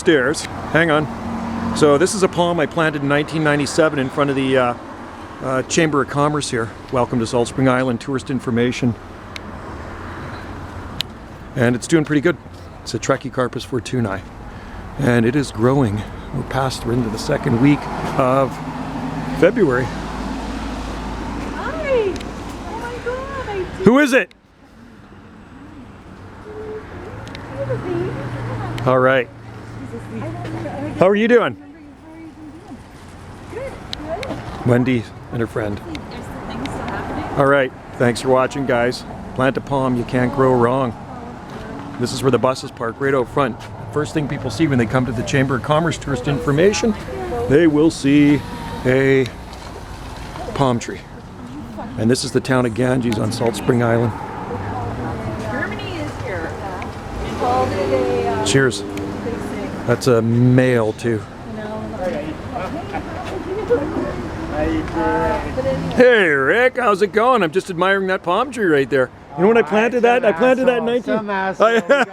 upstairs. Hang on. So this is a palm I planted in 1997 in front of the Chamber of Commerce here. Welcome to Salt Spring Island, tourist information. And it's doing pretty good. It's a Trachycarpus fortunei. And it is growing. We're into the second week of February. Hi! Oh my god, I did. Who is it? All right. How are you doing? Good, good. Wendy and her friend. There's the things still happening. All right. Thanks for watching, guys. Plant a palm, you can't grow wrong. This is where the buses park, right out front. First thing people see when they come to the Chamber of Commerce tourist information, they will see a palm tree. And this is the town of Ganges on Salt Spring Island. Germany is here. We called it a Cheers. That's a male too. Hey Rick, how's it going? I'm just admiring that palm tree right there. You know when I planted that? I planted that in 19... Some asshole got